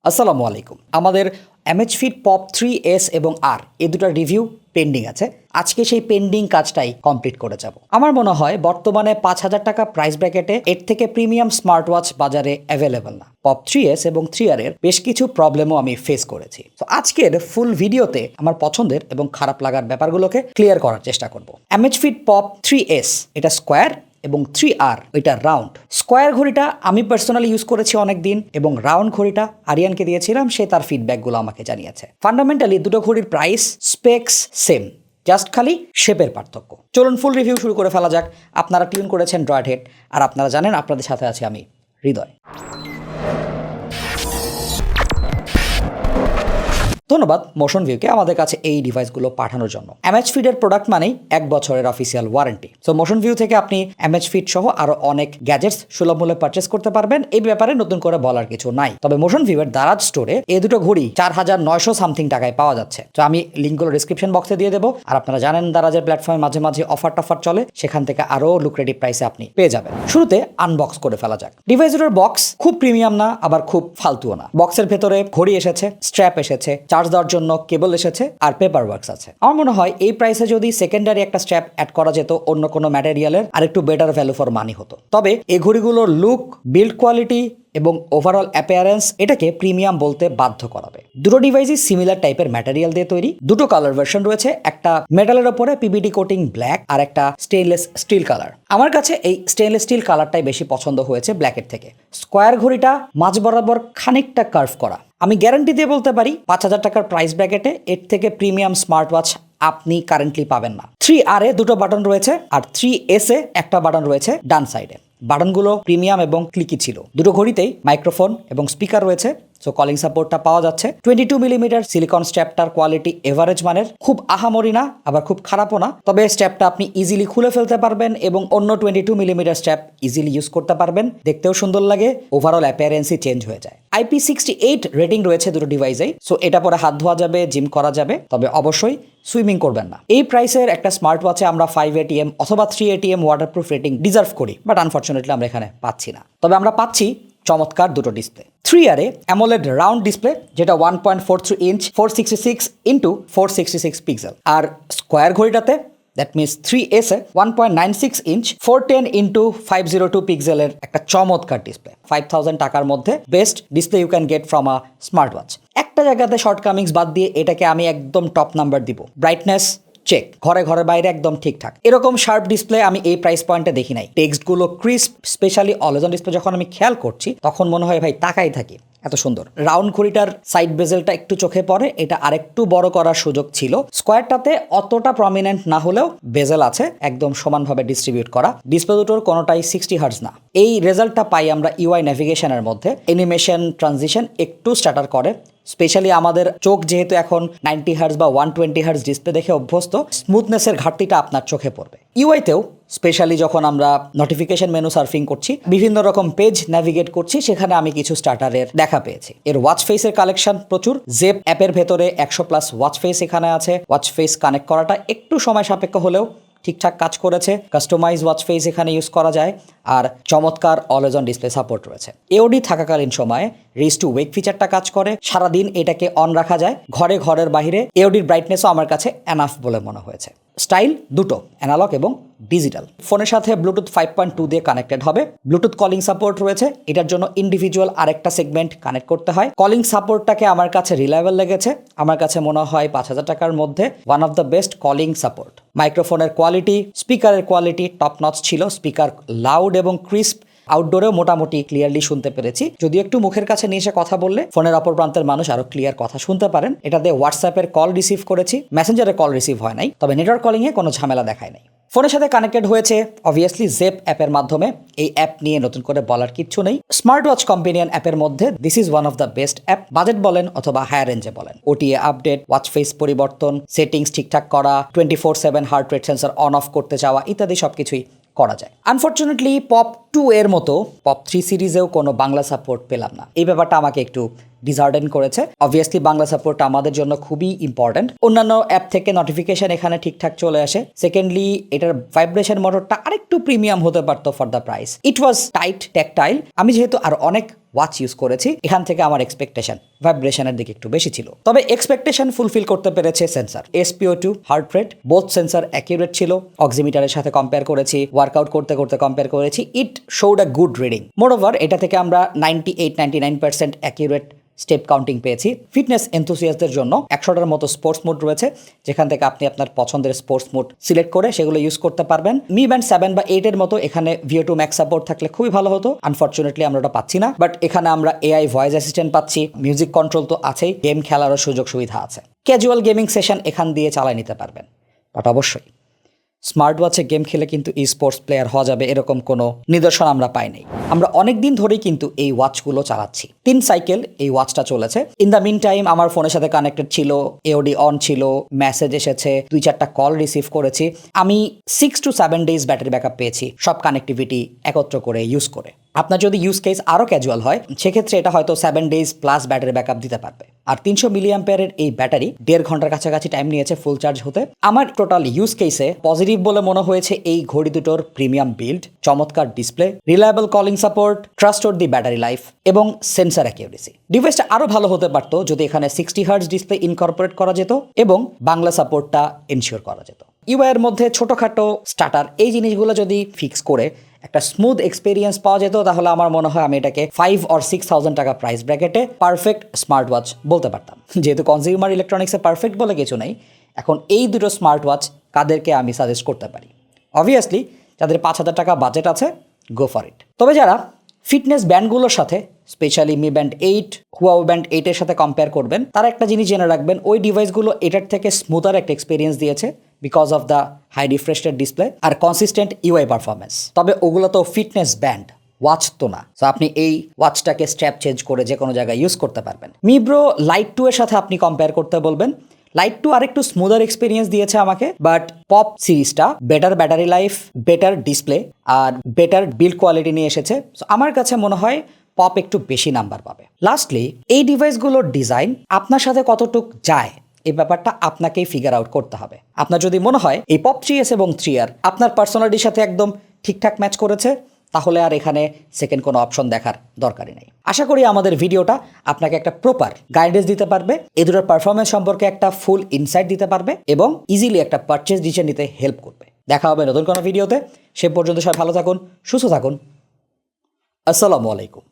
আসসালামু আলাইকুম। আমাদের Amazfit Pop 3S এবং R এই দুটার রিভিউ পেন্ডিং আছে। আজকে সেই পেন্ডিং কাজটাই কমপ্লিট করে যাব। আমার মনে হয় বর্তমানে ৫,০০০ টাকা প্রাইস ব্র্যাকেটে এর থেকে প্রিমিয়াম স্মার্ট ওয়াচ বাজারে অ্যাভেলেবল না। Pop 3S এবং 3R এর বেশ কিছু প্রবলেমও আমি ফেস করেছি। তো আজকের ফুল ভিডিওতে আমার পছন্দের এবং খারাপ লাগার ব্যাপারগুলোকে ক্লিয়ার করার চেষ্টা করব। Amazfit Pop 3S এটা স্কোয়ার এবং 3R ওইটা রাউন্ড। স্কোয়ার ঘড়িটা আমি পার্সোনালি ইউজ করেছি অনেক দিন এবং রাউন্ড ঘড়িটা আরিয়ানকে দিয়েছিলাম, সে তার ফিডব্যাকগুলো আমাকে জানিয়েছে। ফান্ডামেন্টালি দুটো ঘড়ির প্রাইস স্পেক্স সেম, জাস্ট খালি শেপের পার্থক্য। চলুন ফুল রিভিউ শুরু করে ফেলা যাক। আপনারা টিউন করেছেন ড্রয়েড হেড, আর আপনারা জানেন আপনাদের সাথে আছে আমি হৃদয়। ধন্যবাদ মোশন ভিউকে আমাদের কাছে এই ডিভাইসগুলো পাঠানোর জন্য। Amazfit এর প্রোডাক্ট মানেই 1 বছরের official warranty. So motion view থেকে আপনি Amazfit সহ আরো অনেক গ্যাজেটস সুলভ মূল্যে পারচেস করতে পারবেন। এই ব্যাপারে নতুন করে বলার কিছু নাই। তবে মোশন ভিউ এর দারাজ স্টোরে এই দুটো ঘড়ি 4,900 সামথিং টাকায় পাওয়া যাচ্ছে। তো আমি লিঙ্কগুলো ডিসক্রিপশন বক্সে দিয়ে দেবো। আর আপনারা জানেন দারাজের প্ল্যাটফর্মে মাঝে মাঝে অফার টফার চলে, সেখান থেকে আরো লুক্রেটিভ প্রাইসে আপনি পেয়ে যাবেন। শুরুতে আনবক্স করে ফেলা যাক। ডিভাইসের বক্স খুব প্রিমিয়াম না, আবার খুব ফালতুও না। বক্সের ভেতরে ঘড়ি এসেছে, স্ট্র্যাপ এসেছে, চার্জ দেওয়ার জন্য কেবল এসেছে, আর পেপার ওয়ার্কস আছে। আমার মনে হয় এই প্রাইসে যদি সেকেন্ডারি একটা স্ট্র্যাপ অ্যাড করা যেত অন্য কোনো ম্যাটেরিয়ালের, আর একটু বেটার ভ্যালু ফর মানি হতো। তবে এই ঘড়িগুলোর লুক, বিল্ড কোয়ালিটি এবং ওভারঅল অ্যাপিয়ারেন্স এটাকে প্রিমিয়াম বলতে বাধ্য করাবে। দুটো ডিভাইসই সিমিলার টাইপের ম্যাটেরিয়াল দিয়ে তৈরি। দুটো কালার ভার্সন রয়েছে, একটা মেটালের ওপরে পিবিডি কোটিং ব্ল্যাক আর একটা স্টেনলেস স্টিল কালার। আমার কাছে এই স্টেনলেস স্টিল কালারটাই বেশি পছন্দ হয়েছে ব্ল্যাকের থেকে। স্কোয়ার ঘড়িটা মাঝ বরাবর খানিকটা কার্ভ করা। আমি গ্যারান্টি দিয়ে বলতে পারি ৫,০০০ টাকার প্রাইস ব্র্যাকেটে এর থেকে প্রিমিয়াম স্মার্ট ওয়াচ আপনি কারেন্টলি পাবেন না। 3R এ দুটো বাটন রয়েছে আর 3S এ একটা বাটন রয়েছে ডান সাইডে। বাটনগুলো প্রিমিয়াম এবং ক্লিকি ছিল। দুটো ঘড়িতেই মাইক্রোফোন এবং স্পিকার রয়েছে, সো কলিং সাপোর্টটা পাওয়া যাচ্ছে। 22 মিলিমিটার সিলিকন স্ট্র্যাপটার কোয়ালিটি এভারেজ মানের, খুব আহামরি না আবার খুব খারাপও না। তবে স্ট্র্যাপটা আপনি ইজিলি খুলে ফেলতে পারবেন এবং অন্য 22 মিলিমিটার স্ট্র্যাপ ইজিলি ইউজ করতে পারবেন। দেখতেও সুন্দর লাগে, ওভারঅল অ্যাপিয়ারেন্সই চেঞ্জ হয়ে যায়। IP68 রেটিং রয়েছে দুটো ডিভাইসেই, সো এটা পরে হাত ধোয়া যাবে, জিম করা যাবে, তবে অবশ্যই সুইমিং করবেন না। এই প্রাইসের একটা স্মার্ট ওয়াচে আমরা 5 ATM অথবা 3 ATM ওয়াটারপ্রুফ রেটিং ডিজার্ভ করি, বাট আনফরচুনেটলি আমরা এখানে পাচ্ছি না। তবে আমরা পাচ্ছি চমৎকার দুটো ডিসপ্লে। 3R এ অ্যামোলেড রাউন্ড ডিসপ্লে, যেটা 1.43 ইঞ্চ 466 ইন্টু 466 পিক্সেল, আর স্কোয়ার ঘড়িটাতে দ্যাট মিনস 3S এ 1.96 ইঞ্চ 410 ইন্টু 502 পিক্সেলের একটা চমৎকার ডিসপ্লে। 5,000 টাকার মধ্যে best display you can get from a smart watch. একটা জায়গাতে শর্টকামিংস বাদ দিয়ে এটাকে আমি একদম টপ নাম্বার দিব। ব্রাইটনেস চেক, ঘরে ঘরে বাইরে একদম ঠিকঠাক। এরকম শার্প ডিসপ্লে আমি এই প্রাইস পয়েন্টে দেখি নাই। টেক্সটগুলো crisp, specially always on display যখন আমি খেয়াল করছি তখন মনে হয় ভাই তাকাই থাকি, এত সুন্দর। রাউন্ড ঘড়িটার সাইড বেজেলটা একটু চোখে পড়ে, এটা আরেকটু বড় করার সুযোগ ছিল। স্কোয়ারটাতে অতটা প্রমিনেন্ট না হলেও বেজেল আছে, একদম সমানভাবে ডিস্ট্রিবিউট করা। ডিসপ্লে দুটোর কোনোটাই 60 হার্টজ না। এই রেজাল্টটা পাই আমরা ইউআই ন্যাভিগেশনের মধ্যে। অ্যানিমেশন ট্রানজিশন একটু স্টাটার করে, স্পেশালি আমাদের চোখ যেহেতু এখন 90 হার্টজ বা 120 হার্টজ ডিসপ্লে দেখে অভ্যস্ত, স্মুথনেসের ঘাটতিটা আপনার চোখে পড়বে। ইউআইতেও স্পেশালি যখন আমরা নোটিফিকেশন মেনু সার্ফিং করছি, বিভিন্ন রকম পেজ ন্যাভিগেট করছি, সেখানে আমি কিছু স্টার্টারের দেখা পেয়েছি। এর ওয়াচ ফেসের কালেকশন প্রচুর। জেপ অ্যাপের ভেতরে 100+ ওয়াচ ফেস এখানে আছে। ওয়াচ ফেস কানেক্ট করাটা একটু সময় সাপেক্ষ হলেও ঠিকঠাক কাজ করেছে। কাস্টমাইজ ওয়াচ ফেস এখানে ইউজ করা যায়, আর চমৎকার অলওয়েজ অন ডিসপ্লে সাপোর্ট রয়েছে। এওডি থাকাকালীন সময়ে রেজ টু ওয়েক ফিচারটা কাজ করে, সারাদিন এটাকে অন রাখা যায় ঘরে ঘরের বাইরে। এওডির ব্রাইটনেসও আমার কাছে এনাফ বলে মনে হয়েছে। স্টাইল দুটো, অ্যানালগ এবং ডিজিটাল। ফোনের সাথে ব্লুটুথ 5.2 দিয়ে কানেক্টেড হবে। ব্লুটুথ কলিং সাপোর্ট রয়েছে, এটার জন্য ইন্ডিভিজুয়াল আরেকটা সেগমেন্ট কানেক্ট করতে হয়। কলিং সাপোর্টটাকে আমার কাছে রিলায়েবল লেগেছে। আমার কাছে মনে হয় 5,000 টাকার মধ্যে one of the best calling support. মাইক্রোফোনের কোয়ালিটি, স্পিকারের কোয়ালিটি টপ নচ ছিল। স্পিকার লাউড এবং ক্রিস্প, আউটডোরেও মোটামুটি ক্লিয়ারলি শুনতে পেরেছি। যদি একটু মুখের কাছে নিয়ে এসে কথা বললে ফোনের অপর প্রান্তের মানুষ আরো ক্লিয়ার কথা শুনতে পারেন। এটাতে হোয়াটসঅ্যাপের কল রিসিভ করেছি, মেসেঞ্জারে কল রিসিভ হয় নাই, তবে নেটওয়ার্ক কলিংয়ে কোনো ঝামেলা দেখায় নাই। ফোনের সাথে কানেক্টেড হয়েছে অবভিয়াসলি জেপ অ্যাপের মাধ্যমে। এই অ্যাপ নিয়ে নতুন করে বলার কিচ্ছু নেই। স্মার্ট ওয়াচ কম্পেনিয়ন অ্যাপের মধ্যে this is one of the best app. Budget বলেন অথবা হায়ার রেঞ্জে বলেন, ওটিএ আপডেট, ওয়াচ ফেস পরিবর্তন, সেটিংস ঠিকঠাক করা, 24/7 heart rate sensor on of করতে চাওয়া ইত্যাদি সবকিছুই করা যায়। আনফরচুনেটলি পপ 2 এর মতো পপ 3 সিরিজেও কোনো বাংলা সাপোর্ট পেলাম না। এই ব্যাপারটা আমাকে একটু ডিসহার্টেন করেছে। অবভিয়াসলি বাংলা সাপোর্ট আমাদের জন্য খুবই ইম্পর্টেন্ট। অন্যান্য অ্যাপ থেকে নোটিফিকেশন এখানে ঠিকঠাক চলে আসে। সেকেন্ডলি এটার ভাইব্রেশন মোটরটা আরেকটু প্রিমিয়াম হতে পারতো for the price. It was tight tactile. আমি যেহেতু আর অনেক ওয়াচ ইউজ করেছি, এখান থেকে আমার এক্সপেকটেশন ভাইব্রেশনের দিকে একটু বেশি ছিল। তবে এক্সপেকটেশন ফুলফিল করতে পেরেছে sensor. SpO2, heart rate, both sensor accurate ছিল। অক্সিমিটারের সাথে কম্পেয়ার করেছি, ওয়ার্কআউট করতে করতে কম্পেয়ার করেছি, it showed a good reading. Moreover এটা থেকে আমরা 98-99% অ্যাকিউরেট স্টেপ কাউন্টিং পেয়েছি। ফিটনেস এনথুসিয়াস্টদের জন্য 100টার মতো স্পোর্টস মোড রয়েছে, যেখান থেকে আপনি আপনার পছন্দের স্পোর্টস মোড সিলেক্ট করে সেগুলো ইউজ করতে পারবেন। Mi Band 7 বা 8 এর মতো এখানে VO2 ম্যাক্স সাপোর্ট থাকলে খুবই ভালো হতো। আনফরচুনেটলি আমরা ওটা পাচ্ছি না, বাট এখানে আমরা AI ভয়েস অ্যাসিস্ট্যান্ট পাচ্ছি, মিউজিক কন্ট্রোল তো আছেই, গেম খেলারও সুযোগ সুবিধা আছে। ক্যাজুয়াল গেমিং সেশন এখান দিয়ে চালিয়ে নিতে পারবেন। বাট অবশ্যই স্মার্ট ওয়াচে গেম খেলে কিন্তু স্পোর্টস প্লেয়ার হওয়া যাবে এরকম কোনো নিদর্শন আমরা পাইনি। আমরা অনেক দিন ধরেই কিন্তু এই ওয়াচগুলো চালাচ্ছি, 3 সাইকেল এই ওয়াচটা চলেছে। ইন দ্য মিন টাইম আমার ফোনের সাথে কানেক্টেড ছিল, AOD অন ছিল, মেসেজ এসেছে, 2-4টা কল রিসিভ করেছি। আমি 6 to 7 ডেজ ব্যাটারি ব্যাকআপ পেয়েছি সব কানেক্টিভিটি একত্র করে ইউজ করে। আপনার যদি ইউজ কেস আরও ক্যাজুয়াল হয় সেক্ষেত্রে এটা হয়তো 7 ডেজ প্লাস ব্যাটারি ব্যাকআপ দিতে পারবে। আর 300 মিলিঅ্যাম্পিয়ারের এই ব্যাটারি 1.5 ঘন্টার কাছাকাছি টাইম নিয়েছে ফুল চার্জ হতে। আমার টোটাল ইউজ কেসে পজিটিভ বলে মনে হয়েছে এই ঘড়ি দুটোর প্রিমিয়াম বিল্ড, চমৎকার display, reliable calling support, trustworthy battery life এবং সেন্সার অ্যাকিউরেসি। ডিভাইসটা আরও ভালো হতে পারতো যদি এখানে 60 হার্টজ ডিসপ্লে ইনকর্পোরেট করা যেত এবং বাংলা সাপোর্টটা এনশিওর করা যেত। ইউআই এর মধ্যে ছোটোখাটো স্টার্টার এই জিনিসগুলো যদি ফিক্স করে একটা স্মুথ এক্সপিরিয়েন্স পাওয়া যেত তাহলে আমার মনে হয় আমি এটাকে 5 or 6,000 টাকা প্রাইস ব্র্যাকেটে পারফেক্ট স্মার্ট ওয়াচ বলতে পারতাম। যেহেতু কনজিউমার ইলেকট্রনিক্সে পারফেক্ট বলে কিছু নেই, এখন এই দুটো স্মার্ট ওয়াচ কাদেরকে আমি সাজেস্ট করতে পারি? অবভিয়াসলি যাদের 5,000 টাকা বাজেট আছে, গো ফর ইট। তবে যারা ফিটনেস ব্যান্ডগুলোর সাথে specially Mi Band 8, Huawei Band 8 এর সাথে কম্পেয়ার করবেন, তারা একটা জিনিস জেনে রাখবেন, ওই ডিভাইসগুলো এটার থেকে স্মুথার একটা এক্সপিরিয়েন্স দিয়েছে because of the high refresh rate display আর কনসিস্টেন্ট ইউআই পারফরমেন্স। তবে ওগুলো তো ফিটনেস ব্যান্ড, ওয়াচ তো না। সো আপনি এই ওয়াচটাকে স্ট্র্যাপ চেঞ্জ করে যে কোনো জায়গায় ইউজ করতে পারবেন। মিব্রো লাইট 2 এর সাথে আপনি কম্পেয়ার করতে বলবেন। লাইট 2 আরেকটু স্মুদার এক্সপিরিয়েন্স দিয়েছে আমাকে, বাট পপ সিরিজটা better battery life, better display আর বেটার বিল্ড কোয়ালিটি নিয়ে এসেছে। সো আমার কাছে মনে হয় পপ একটু বেশি নাম্বার পাবে। লাস্টলি এই ডিভাইসগুলোর ডিজাইন আপনার সাথে কতটুক যায় এই ব্যাপারটা আপনাকেই ফিগার আউট করতে হবে। আপনার যদি মনে হয় এই পপ 3S এবং 3R আপনার পার্সোনালিটির সাথে একদম ঠিকঠাক ম্যাচ করেছে, তাহলে আর এখানে সেকেন্ড কোনো অপশন দেখার দরকারই নেই। আশা করি আমাদের ভিডিওটা আপনাকে একটা প্রপার গাইডেন্স দিতে পারবে, এ দুটোর পারফরমেন্স সম্পর্কে একটা ফুল ইনসাইট দিতে পারবে এবং ইজিলি একটা পারচেজ ডিসিশন নিতে হেল্প করবে। দেখা হবে নতুন কোনো ভিডিওতে। সে পর্যন্ত সবাই ভালো থাকুন, সুস্থ থাকুন। আসসালামু আলাইকুম।